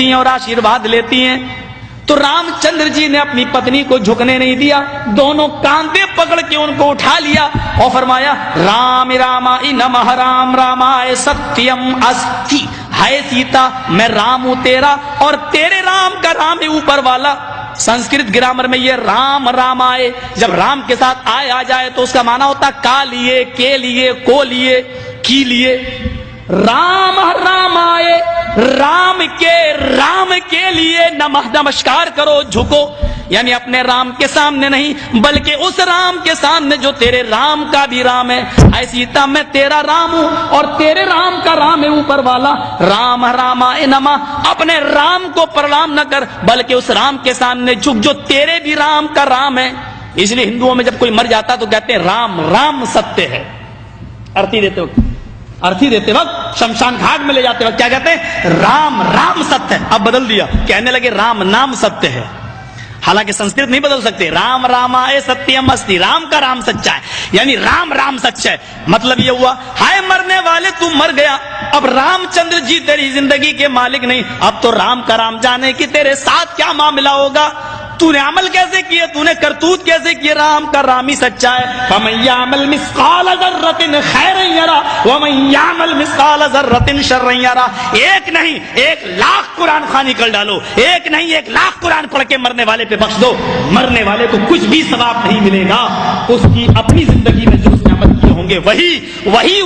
झुकती हैं और आशीर्वाद लेती हैं। तो रामचंद्र जी ने अपनी पत्नी को झुकने नहीं दिया, दोनों कांधे पकड़ के उनको उठा लिया और फरमाया राम रामाय नमः, राम रामाय सत्यम अस्ति। हाय सीता, मैं राम हूं तेरा और तेरे राम का राम है ऊपर वाला। संस्कृत ग्रामर में ये राम रामाय जब राम के साथ आय आ जाए तो उसका माना होता का लिए, के लिए, को लिए, की लिए। राम रामाय, राम के लिए नमः, नमस्कार करो, झुको, यानी अपने राम के सामने नहीं बल्कि उस राम के सामने जो तेरे राम का भी राम है। ऐ सीता, मैं तेरा राम हूं और तेरे राम का राम है ऊपर वाला। राम रामाय नमः, अपने राम को प्रणाम न कर बल्कि उस राम के सामने झुक जो तेरे भी राम का राम है। इसलिए हिंदुओं में जब कोई मर जाता तो कहते हैं राम राम सत्य है। अर्थी देते वक्त शमशान घाट में ले जाते वक्त क्या कहते हैं? राम राम सत्य है। अब बदल दिया, कहने लगे राम नाम सत्य है। हालांकि संस्कृत नहीं बदल सकते। राम रामाय सत्यम अस्ति, राम का राम सच्चा है, यानी राम राम सच्चा है। मतलब ये हुआ हाय मरने वाले तू मर गया, अब रामचंद्र जी तेरी जिंदगी के मालिक नहीं, अब तो राम का राम जाने की तेरे साथ क्या मामला होगा, तूने अमल कैसे किए, तूने करतूत कैसे किए, राम का राम ही सच्चा है। फमन यामल मिस्काल ज़र्रतिन खैरन यरा वमन यामल मिस्काल ज़र्रतिन शर्रन यरा। एक नहीं 1,00,000 कुरान खानी कर डालो, एक नहीं 1,00,000 कुरान पढ़ के मरने वाले पे बख्श दो, मरने वाले को कुछ भी सवाब नहीं मिलेगा। उसकी अपनी जिंदगी में जो उसने अमल किए होंगे वही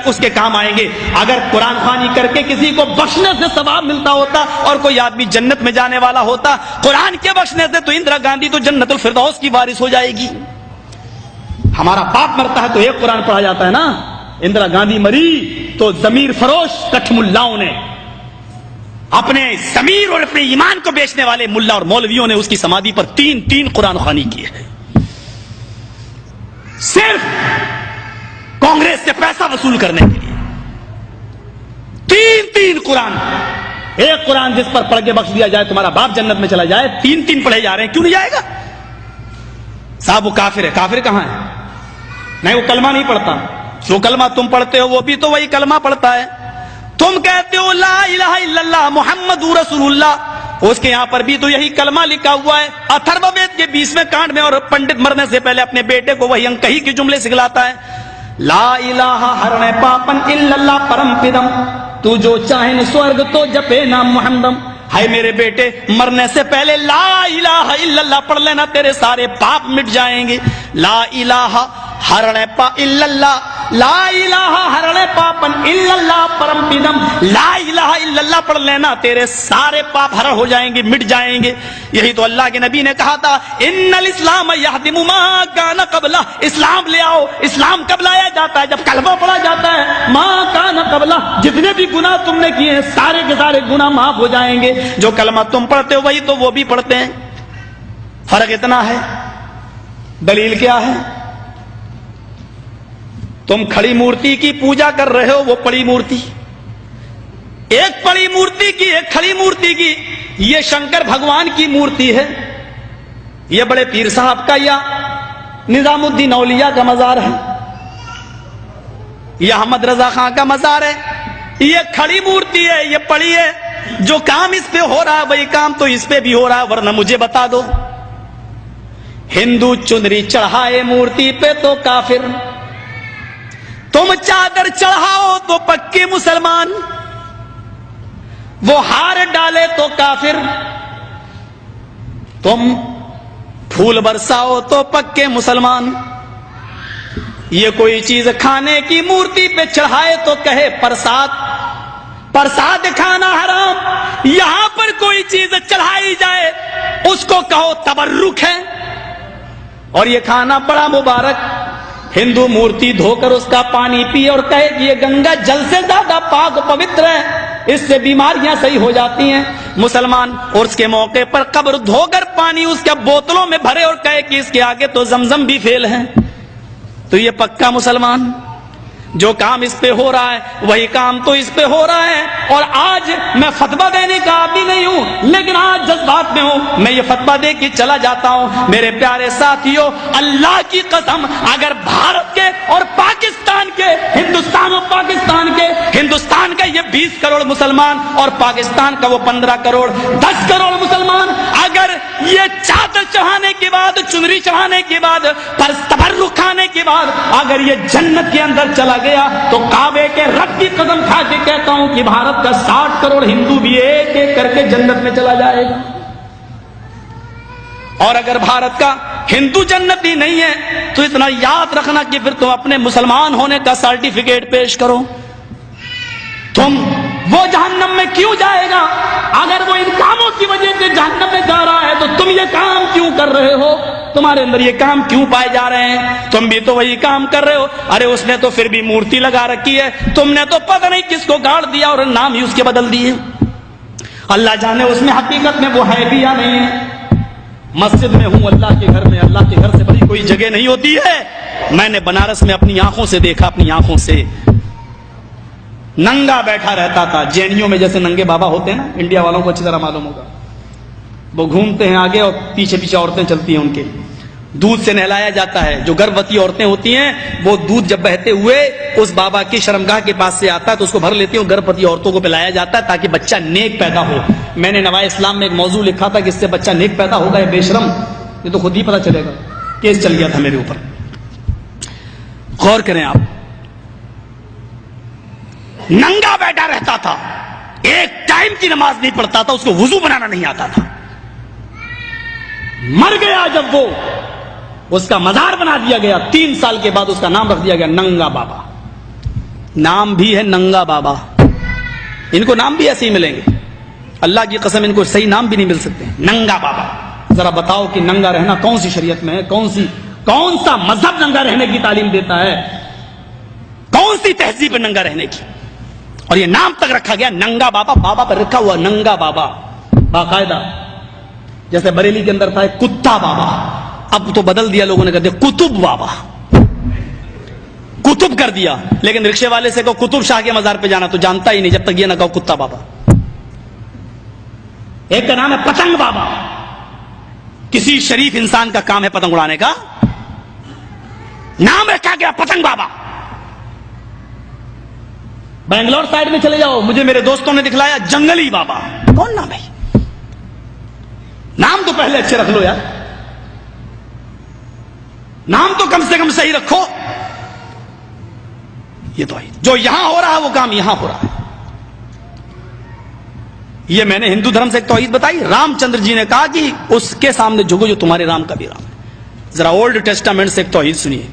उसके काम आएंगे। अगर कुरान खानी करके किसी को बख्शने से सवाब मिलता होता और कोई आदमी जन्नत में जाने वाला होता, कुरान के बख्शने से तो इंदिरा गांधी तो जन्नतुल फिरदौस की वारिस हो जाएगी। हमारा बाप मरता है तो एक कुरान पढ़ा जाता है ना। इंदिरा गांधी मरी तो जमीर फरोश कठमुल्लाओं ने, अपने जमीर और अपने ईमान को बेचने वाले मुल्ला और मौलवियों ने उसकी समाधि पर 3 कुरान खानी की है, सिर्फ कांग्रेस से पैसा वसूल करने के लिए। 3 कुरान, एक कुरान जिस पर पढ़ के बख्श दिया जाए तुम्हारा बाप जन्नत में चला जाए, 3 पढ़े जा रहे हैं, क्यों नहीं जाएगा? साहब वो काफिर है। काफिर कहां है? नहीं, वो कलमा नहीं पढ़ता। जो कलमा तुम पढ़ते हो वो भी तो वही कलमा पढ़ता है। तुम कहते हो ला इलाहा इल्लल्लाह मुहम्मदुर रसूलुल्लाह, उसके यहां पर भी तो यही कलमा लिखा हुआ है। अथर्ववेद के 20वें कांड में, और पंडित मरने से पहले अपने बेटे को वही अंकही के जुमले सिखलाता है। ला इलाहा हरणे पापन इल्लल्लाह परम पिदम, तू जो चाहे स्वर्ग तो जपे नाम मुहम्मदम। हाय मेरे बेटे, मरने से पहले ला इलाहा इल्लल्लाह पढ़ लेना, तेरे सारे पाप मिट जाएंगे। ला इलाहा हरणे पा इल्लल्लाह, ला इलाहा हरणे पापन इल्लल्लाह परम पिदम, ला इलाहा इल्लल्लाह पढ़ लेना, तेरे सारे पाप हरण हो जाएंगे, मिट जाएंगे। यही तो अल्लाह के नबी ने कहा था, इन्नल इस्लाम यहदिमु मा कान क़ब्ला, इस्लाम ले आओ। इस्लाम कब लाया जाता है? जब कलमा पढ़ा जाता है। मा कान क़ब्ला, जितने भी गुनाह तुमने किए हैं सारे के सारे गुनाह माफ हो जाएंगे। जो कलमा तुम पढ़ते हो वही तो वो भी पढ़ते हैं, फर्क इतना है। दलील क्या है? तुम खड़ी मूर्ति की पूजा कर रहे हो, वो पड़ी मूर्ति, एक पड़ी मूर्ति की एक खड़ी मूर्ति की। ये शंकर भगवान की मूर्ति है, ये बड़े पीर साहब का या निजामुद्दीन औलिया का मजार है, यह अहमद रजा खां का मजार है। ये खड़ी मूर्ति है, ये पड़ी है। जो काम इस पे हो रहा है वही काम तो इस पे भी हो रहा है, वरना मुझे बता दो। हिंदू चुनरी चढ़ाए मूर्ति पे तो काफिर, तुम चादर चढ़ाओ तो पक्के मुसलमान, वो हार डाले तो काफिर, तुम फूल बरसाओ तो पक्के मुसलमान। ये कोई चीज खाने की मूर्ति पे चढ़ाए तो कहे प्रसाद, प्रसाद खाना हराम। यहां पर कोई चीज चढ़ाई जाए उसको कहो तबर्रुक है, और ये खाना बड़ा मुबारक। हिंदू मूर्ति धोकर उसका पानी पिए और कहे कि ये गंगा जल से ज्यादा पाक पवित्र है, इससे बीमारियां सही हो जाती हैं। मुसलमान और उसके मौके पर कब्र धोकर पानी उसके बोतलों में भरे और कहे कि इसके आगे तो जमजम भी फेल है, तो ये पक्का मुसलमान। جو کام اس پہ ہو رہا ہے وہی کام تو اس پہ ہو رہا ہے. اور آج میں فتویٰ دینے کا آدمی نہیں ہوں، لیکن آج جذبات میں ہوں، میں یہ فتویٰ دے کے چلا جاتا ہوں. میرے پیارے ساتھیوں، اللہ کی قسم، اگر بھارت کے اور پاکستان کے، ہندوستان اور پاکستان کے، ہندوستان کا یہ 20 کروڑ مسلمان اور پاکستان کا وہ 15 کروڑ 10 کروڑ مسلمان، اگر یہ چادر چڑھانے کے بعد، چنری چڑھانے کے بعد، تبرک کھانے کے بعد اگر یہ جنت کے اندر چلا گیا تو کعبے کے رب کی قسم کھا کے کہتا ہوں کہ بھارت کا 60 کروڑ ہندو بھی ایک ایک کر کے جنت میں چلا جائے گا. اور اگر بھارت کا ہندو جنتی نہیں ہے تو اتنا یاد رکھنا کہ پھر تم اپنے مسلمان ہونے کا سرٹیفکیٹ پیش کرو. تم وہ جہنم میں کیوں جائے گا؟ اگر وہ ان کاموں کی وجہ سے جہنم میں جا رہا ہے تو تم یہ کام کیوں کر رہے ہو؟ تمہارے اندر یہ کام کیوں پائے جا رہے ہیں؟ تم بھی تو وہی کام کر رہے ہو. ارے اس نے تو پھر بھی مورتی لگا رکھی ہے، تم نے تو پتہ نہیں کس کو گاڑ دیا اور نام ہی اس کے بدل دیے. اللہ جانے اس میں حقیقت میں وہ ہے بھی یا نہیں ہے. مسجد میں ہوں، اللہ کے گھر میں، اللہ کے گھر سے بڑی کوئی جگہ نہیں ہوتی ہے. میں نے بنارس میں اپنی آنکھوں سے دیکھا، اپنی آنکھوں سے ننگا بیٹھا رہتا تھا. جینیوں میں جیسے ننگے بابا ہوتے ہیں نا، انڈیا والوں کو اچھی طرح معلوم ہوگا، وہ گھومتے ہیں آگے اور پیچھے پیچھے عورتیں چلتی ہیں، ان کے دودھ سے نہلایا جاتا ہے. جو گربوتی عورتیں ہوتی ہیں وہ دودھ جب بہتے ہوئے اس بابا کی شرمگاہ کے پاس سے آتا ہے تو اس کو بھر لیتی ہیں. گربوتی عورتوں کو پلایا جاتا ہے تاکہ بچہ نیک پیدا ہو. میں نے نوائے اسلام میں ایک موضوع لکھا تھا کہ اس سے بچہ نیک پیدا ہوگا. یہ بے شرم، یہ تو خود ہی پتا چلے گا. کیس چل گیا تھا میرے اوپر. غور کریں آپ، ننگا بیٹھا رہتا تھا، ایک ٹائم کی نماز نہیں پڑھتا تھا، اس کو وضو بنانا نہیں آتا تھا. مر گیا جب وہ، اس کا مزار بنا دیا گیا. 3 سال کے بعد اس کا نام رکھ دیا گیا ننگا بابا. نام بھی ہے ننگا بابا. ان کو نام بھی ایسے ہی ملیں گے، اللہ کی قسم ان کو صحیح نام بھی نہیں مل سکتے. ننگا بابا. ذرا بتاؤ کہ ننگا رہنا کون سی شریعت میں ہے؟ کون سا مذہب ننگا رہنے کی تعلیم دیتا ہے؟ کون سی تہذیب ننگا رہنے کی؟ اور یہ نام تک رکھا گیا ننگا بابا. بابا پر رکھا ہوا ننگا بابا باقاعدہ. جیسے بریلی کے اندر تھا ایک کتا بابا، اب تو بدل دیا لوگوں نے، کہتے کتب بابا، کتب کر دیا. لیکن رکشے والے سے کہو کتب شاہ کے مزار پہ جانا تو جانتا ہی نہیں جب تک یہ نہ کہو کتا بابا. ایک کا نام ہے پتنگ بابا. کسی شریف انسان کا کام ہے پتنگ اڑانے کا، نام رکھا گیا پتنگ بابا. بنگلور سائڈ میں چلے جاؤ، مجھے میرے دوستوں نے دکھلایا جنگلی بابا. کون نام ہے؟ نام تو پہلے اچھے رکھ لو یار، نام تو کم سے کم صحیح رکھو. یہ تو جو یہاں ہو رہا ہے وہ کام یہاں ہو رہا ہے. یہ میں نے ہندو دھرم سے ایک توحید بتائی. رام چندر جی نے کہا کہ اس کے سامنے جھکو جو تمہارے رام کا بھی رام ہے. ذرا اولڈ ٹیسٹامنٹ سے ایک توحید سنیے.